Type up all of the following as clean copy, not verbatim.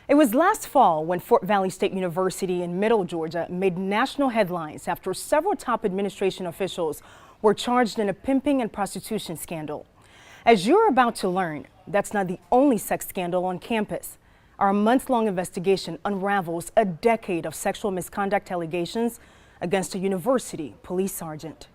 It was last fall when Fort Valley State University in Middle Georgia made national headlines after several top administration officials were charged in a pimping and prostitution scandal. As you're about to learn, that's not the only sex scandal on campus. Our months-long investigation unravels a decade of sexual misconduct allegations against a university police sergeant.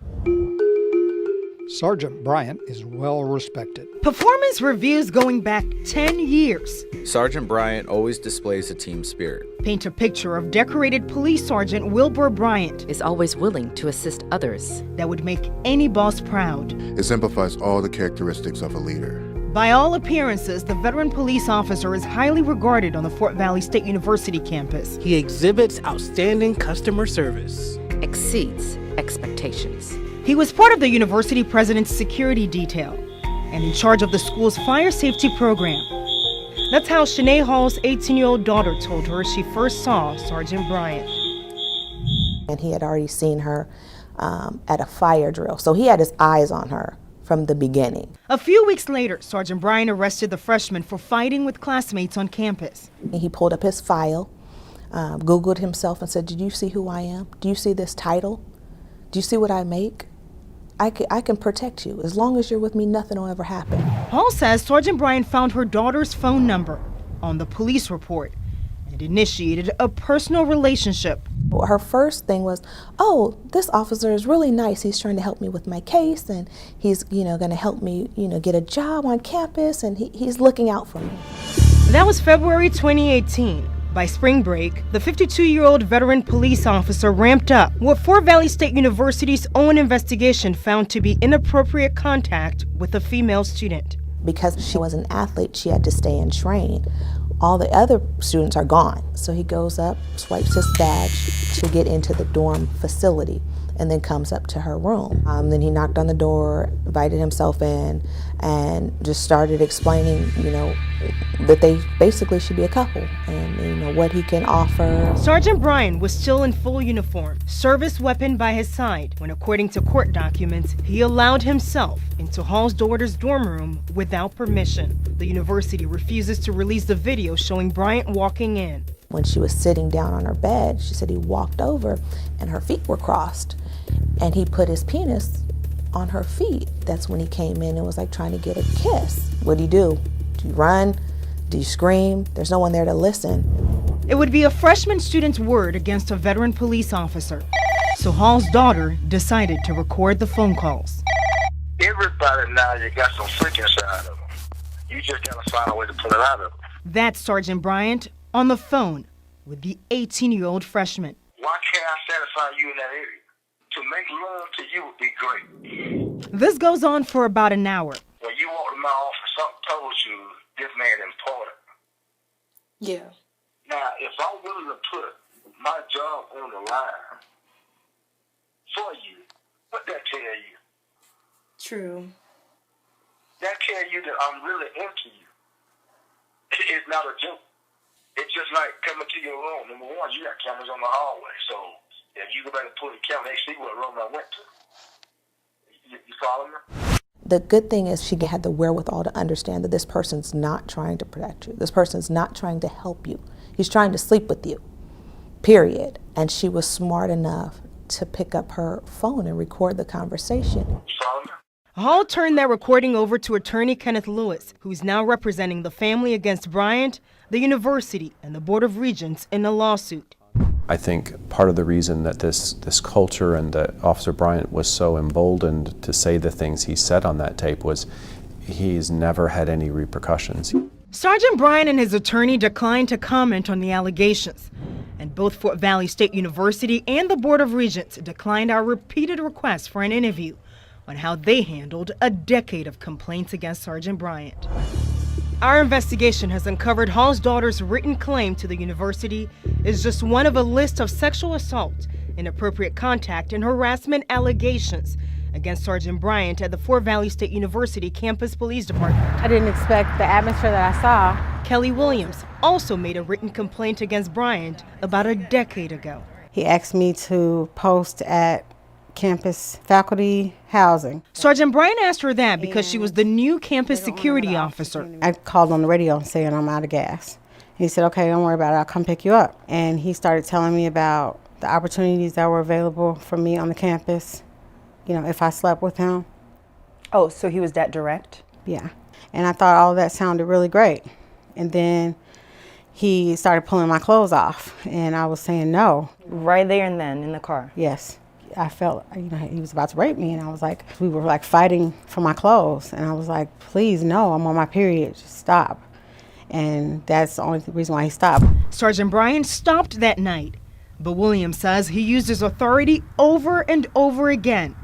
Sergeant Bryant is well respected. Performance reviews going back 10 years Sergeant Bryant always displays a team spirit. paint a picture of decorated police sergeant Wilbur Bryant is always willing to assist others. that would make any boss proud. It exemplifies all the characteristics of a leader. By all appearances, the veteran police officer is highly regarded on the Fort Valley State University campus. He exhibits outstanding customer service. Exceeds expectations. He was part of the university president's security detail and in charge of the school's fire safety program. That's how Shanae Hall's 18-year-old daughter told her she first saw Sergeant Bryant. And he had already seen her at a fire drill, so he had his eyes on her from the beginning. A few weeks later, Sergeant Bryant arrested the freshman for fighting with classmates on campus. He pulled up his file, Googled himself and said, "Did you see who I am? Do you see this title? Do you see what I make? I can protect you. As long as you're with me, nothing will ever happen." Hall says Sergeant Bryant found her daughter's phone number on the police report and initiated a personal relationship. Her first thing was, "Oh, this officer is really nice. He's trying to help me with my case, and he's, going to help me, get a job on campus, and he's looking out for me." That was February 2018. By spring break, the 52-year-old veteran police officer ramped up what Fort Valley State University's own investigation found to be inappropriate contact with a female student. Because she was an athlete, she had to stay and train. All the other students are gone. So he goes up, swipes his badge to get into the dorm facility, and then comes up to her room. Then he knocked on the door, invited himself in, and just started explaining, that they basically should be a couple, and, what he can offer. Sergeant Bryant was still in full uniform, service weapon by his side, when according to court documents, he allowed himself into Hall's daughter's dorm room without permission. The university refuses to release the video showing Bryant walking in. When she was sitting down on her bed, she said he walked over and her feet were crossed, and he put his penis on her feet. That's when he came in and was like trying to get a kiss. What do? Do you run? Do you scream? There's no one there to listen. It would be a freshman student's word against a veteran police officer. So Hall's daughter decided to record the phone calls. Everybody now, you got some freak inside of them. You just gotta find a way to pull it out of them. That's Sergeant Bryant on the phone with the 18-year-old freshman. Why can't I satisfy you in that area? To make love to you would be great. This goes on for about an hour. When you walked in my office, something told you this man important. Yeah. Now, if I'm willing to put my job on the line for you, what that tell you? True. That tell you that I'm really into you. It's not a joke. It's just like coming to your room. Number one, you got cameras on the hallway, so if you go back and pull the camera, they see what room I went to. You follow me? The good thing is she had the wherewithal to understand that this person's not trying to protect you. This person's not trying to help you. He's trying to sleep with you, period. And she was smart enough to pick up her phone and record the conversation. You follow me? Hall turned that recording over to attorney Kenneth Lewis, who's now representing the family against Bryant, the university, and the Board of Regents in a lawsuit. I think part of the reason that this culture and that Officer Bryant was so emboldened to say the things he said on that tape was he's never had any repercussions. Sergeant Bryant and his attorney declined to comment on the allegations, and both Fort Valley State University and the Board of Regents declined our repeated requests for an interview on how they handled a decade of complaints against Sergeant Bryant. Our investigation has uncovered Hall's daughter's written claim to the university is just one of a list of sexual assault, inappropriate contact, and harassment allegations against Sergeant Bryant at the Fort Valley State University Campus Police Department. I didn't expect the atmosphere that I saw. Kelly Williams also made a written complaint against Bryant about a decade ago. He asked me to post at campus faculty housing. Sergeant Bryant asked her that because she was the new campus security officer. I called on the radio saying I'm out of gas. He said, okay, don't worry about it, I'll come pick you up. And he started telling me about the opportunities that were available for me on the campus, you know, if I slept with him. Oh, so he was that direct? Yeah. And I thought all of that sounded really great. And then he started pulling my clothes off, and I was saying no. Right there and then in the car? Yes. I felt, you know, he was about to rape me, and I was like, we were like fighting for my clothes. And I was like, please, no, I'm on my period, just stop. And that's the only reason why he stopped. Sergeant Bryant stopped that night, but Williams says he used his authority over and over again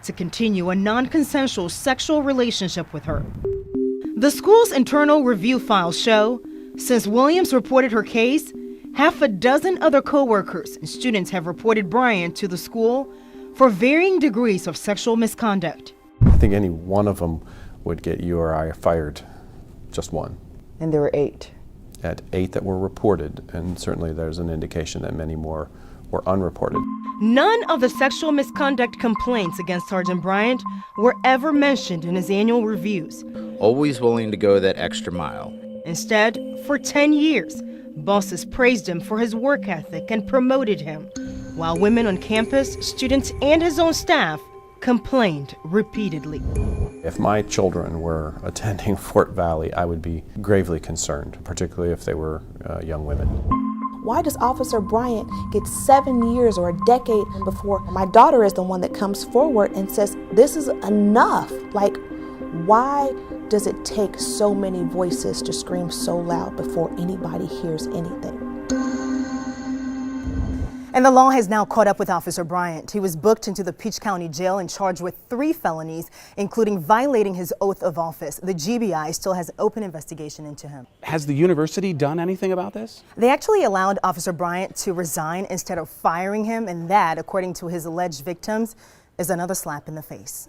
to continue a non-consensual sexual relationship with her. The school's internal review files show, since Williams reported her case, half a dozen other co-workers and students have reported Bryant to the school for varying degrees of sexual misconduct. I think any one of them would get you or I fired, just one. And there were 8. At 8 that were reported, and certainly there's an indication that many more were unreported. None of the sexual misconduct complaints against Sergeant Bryant were ever mentioned in his annual reviews. Always willing to go that extra mile. Instead, for 10 years, bosses praised him for his work ethic and promoted him, while women on campus, students, and his own staff complained repeatedly. If my children were attending Fort Valley, I would be gravely concerned, particularly if they were young women. Why does Officer Bryant get 7 years or a decade before my daughter is the one that comes forward and says, this is enough? Like, why does it take so many voices to scream so loud before anybody hears anything? And the law has now caught up with Officer Bryant. He was booked into the Peach County Jail and charged with 3 felonies, including violating his oath of office. The GBI still has an open investigation into him. Has the university done anything about this? They actually allowed Officer Bryant to resign instead of firing him, and that, according to his alleged victims, is another slap in the face.